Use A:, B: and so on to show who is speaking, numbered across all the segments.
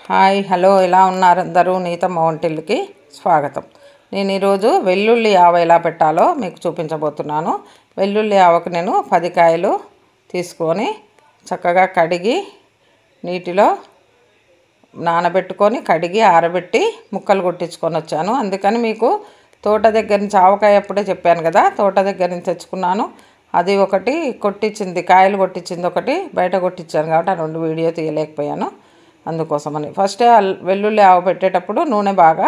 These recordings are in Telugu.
A: హాయ్ హలో ఎలా ఉన్నారు అందరూ? నీతమ్మ వంటిల్లుకి స్వాగతం. నేను ఈరోజు వెల్లుల్లి ఆవ ఎలా పెట్టాలో మీకు చూపించబోతున్నాను. వెల్లుల్లి ఆవకు నేను 10 కాయలు తీసుకొని చక్కగా కడిగి నీటిలో నానబెట్టుకొని కడిగి ఆరబెట్టి ముక్కలు కొట్టించుకొని వచ్చాను. అందుకని మీకు తోట దగ్గర నుంచి ఆవకాయ అప్పుడే చెప్పాను కదా, తోట దగ్గర నుంచి తెచ్చుకున్నాను. అది ఒకటి కొట్టించింది, కాయలు కొట్టించింది ఒకటి బయట కొట్టించాను కాబట్టి ఆ 2 వీడియో తీయలేకపోయాను. అందుకోసమని ఫస్టే వెల్లుల్లి ఆవ పెట్టేటప్పుడు నూనె బాగా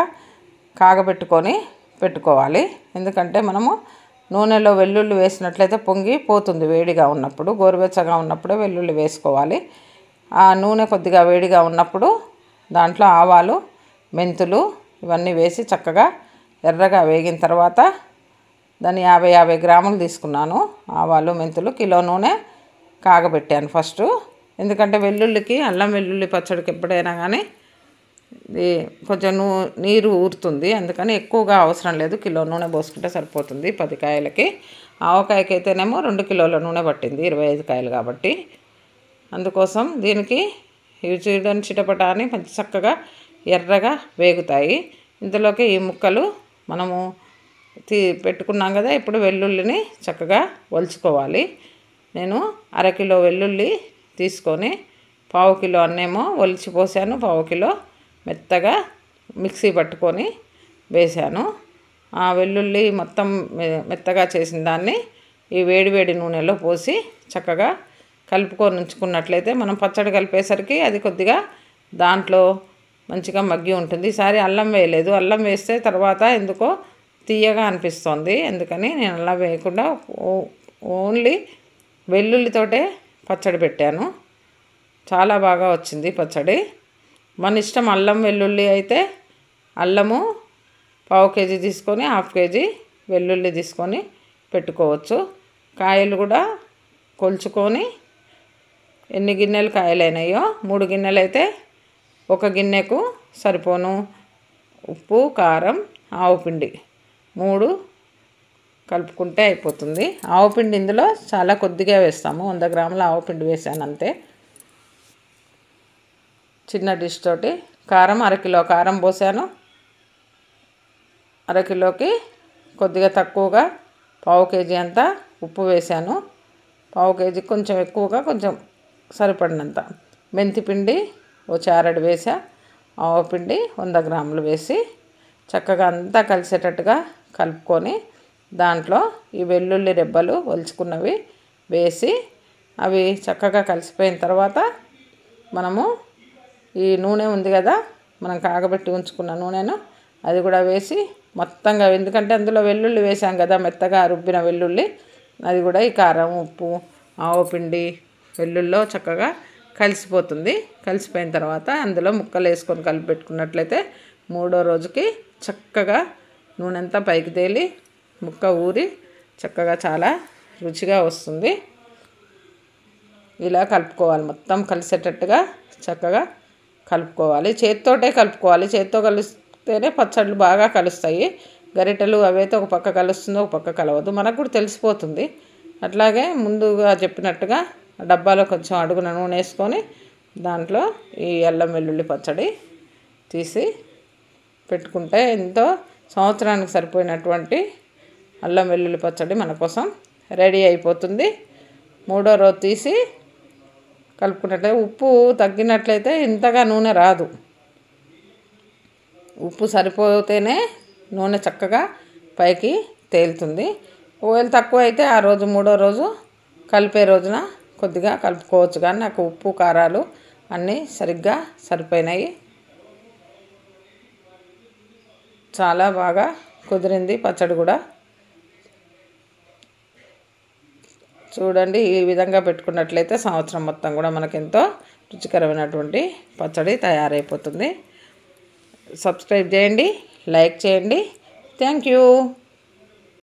A: కాగబెట్టుకొని పెట్టుకోవాలి. ఎందుకంటే మనము నూనెలో వెల్లుల్లి వేసినట్లయితే పొంగి పోతుంది. వేడిగా ఉన్నప్పుడు, గోరువెచ్చగా ఉన్నప్పుడే వెల్లుల్లి వేసుకోవాలి. ఆ నూనె కొద్దిగా వేడిగా ఉన్నప్పుడు దాంట్లో ఆవాలు, మెంతులు ఇవన్నీ వేసి చక్కగా ఎర్రగా వేగిన తర్వాత దాన్ని 50 గ్రాములు తీసుకున్నాను. ఆవాలు, మెంతులు, కిలో నూనె కాగబెట్టాను ఫస్ట్. ఎందుకంటే వెల్లుల్లికి, అల్లం వెల్లుల్లి పచ్చడికి ఎప్పుడైనా కానీ ఇది కొంచెం నీరు ఊరుతుంది. అందుకని ఎక్కువగా అవసరం లేదు, కిలో నూనె పోసుకుంటే సరిపోతుంది 10 కాయలకి. ఆవకాయకి అయితేనేమో 2 కిలోల నూనె పట్టింది, 25 కాయలు కాబట్టి. అందుకోసం దీనికి ఇవి చూడని చిటపట అని మంచి చక్కగా ఎర్రగా వేగుతాయి. ఇందులోకి ఈ ముక్కలు మనము పెట్టుకున్నాం కదా, ఇప్పుడు వెల్లుల్లిని చక్కగా ఒలుచుకోవాలి. నేను 1/2 కిలో వెల్లుల్లి తీసుకొని 1/4 కిలో అన్నేమో ఒలిచిపోసాను, 1/4 కిలో మెత్తగా మిక్సీ పట్టుకొని వేసాను. ఆ వెల్లుల్లి మొత్తం మెత్తగా చేసిన దాన్ని ఈ వేడివేడి నూనెలో పోసి చక్కగా కలుపుకొని ఉంచుకున్నట్లయితే మనం పచ్చడి కలిపేసరికి అది కొద్దిగా దాంట్లో మంచిగా మగ్గి ఉంటుంది. ఈసారి అల్లం వేయలేదు, అల్లం వేస్తే తర్వాత ఎందుకో తీయగా అనిపిస్తుంది. అందుకని నేను అల్లం వేయకుండా ఓన్లీ వెల్లుల్లితోటే పచ్చడి పెట్టాను. చాలా బాగా వచ్చింది పచ్చడి. మన ఇష్టం. అల్లం వెల్లుల్లి అయితే అల్లము 1/4 కేజీ తీసుకొని 1/2 కేజీ వెల్లుల్లి తీసుకొని పెట్టుకోవచ్చు. కాయలు కూడా కొలుచుకొని ఎన్ని గిన్నెలు కాయలైనాయో 3 గిన్నెలు అయితే 1 గిన్నెకు సరిపోను ఉప్పు, కారం, ఆవుపిండి 3 కలుపుకుంటే అయిపోతుంది. ఆవుపిండి ఇందులో చాలా కొద్దిగా వేస్తాము, 100 గ్రాముల ఆవుపిండి వేసాను అంతే. చిన్న డిష్ తోటి కారం 1/2 కిలో కారం పోసాను. 1/2 కిలోకి కొద్దిగా తక్కువగా 1/4 కేజీ అంతా ఉప్పు వేసాను. 1/4 కేజీ కొంచెం ఎక్కువగా, కొంచెం సరిపడినంత మెంతిపిండి ఓ చారడు వేసా. ఆవపిండి 100 గ్రాములు వేసి చక్కగా అంతా కలిసేటట్టుగా కలుపుకొని దాంట్లో ఈ వెల్లుల్లి రెబ్బలు ఒలుచుకున్నవి వేసి అవి చక్కగా కలిసిపోయిన తర్వాత మనము ఈ నూనె ఉంది కదా, మనం కాగబెట్టి ఉంచుకున్న నూనెను అది కూడా వేసి మొత్తంగా, ఎందుకంటే అందులో వెల్లుల్లి వేసాం కదా, మెత్తగా రుబ్బిన వెల్లుల్లి, అది కూడా ఈ కారం, ఉప్పు, ఆవపిండి వెల్లుల్లో చక్కగా కలిసిపోతుంది. కలిసిపోయిన తర్వాత అందులో ముక్కలు వేసుకొని కలిపి పెట్టుకున్నట్లయితే 3వ రోజుకి చక్కగా నూనె అంతా పైకి తేలి ముక్క ఊరి చక్కగా చాలా రుచిగా వస్తుంది. ఇలా కలుపుకోవాలి, మొత్తం కలిసేటట్టుగా చక్కగా కలుపుకోవాలి. చేత్తోటే కలుపుకోవాలి, చేత్తో కలిస్తేనే పచ్చళ్ళు బాగా కలుస్తాయి. గరిటెలు అవైతే ఒక పక్క కలుస్తుందో ఒక పక్క కలవదు, మనకు కూడా తెలిసిపోతుంది. అట్లాగే ముందుగా చెప్పినట్టుగా డబ్బాలో కొంచెం అడుగున నూనె వేసుకొని దాంట్లో ఈ అల్లం వెల్లుల్లి పచ్చడి తీసి పెట్టుకుంటే ఎంతో సంవత్సరానికి సరిపోయినటువంటి అల్లం వెల్లుల్లి పచ్చడి మన కోసం రెడీ అయిపోతుంది. 3వ రోజు తీసి కలుపుకున్నట్లయితే ఉప్పు తగ్గినట్లయితే ఇంతగా నూనె రాదు. ఉప్పు సరిపోతేనే నూనె చక్కగా పైకి తేలుతుంది. ఒకవేళ తక్కువ అయితే ఆ రోజు 3వ రోజు కలిపే రోజున కొద్దిగా కలుపుకోవచ్చు. కానీ నాకు ఉప్పు, కారాలు అన్నీ సరిగ్గా సరిపోయినాయి. చాలా బాగా కుదిరింది పచ్చడి కూడా. చూడండి, ఈ విధంగా పెట్టుకున్నట్లయితే సంవత్సరం మొత్తం కూడా మనకెంతో రుచికరమైనటువంటి పచ్చడి తయారైపోతుంది. సబ్స్క్రైబ్ చేయండి, లైక్ చేయండి. Thank you.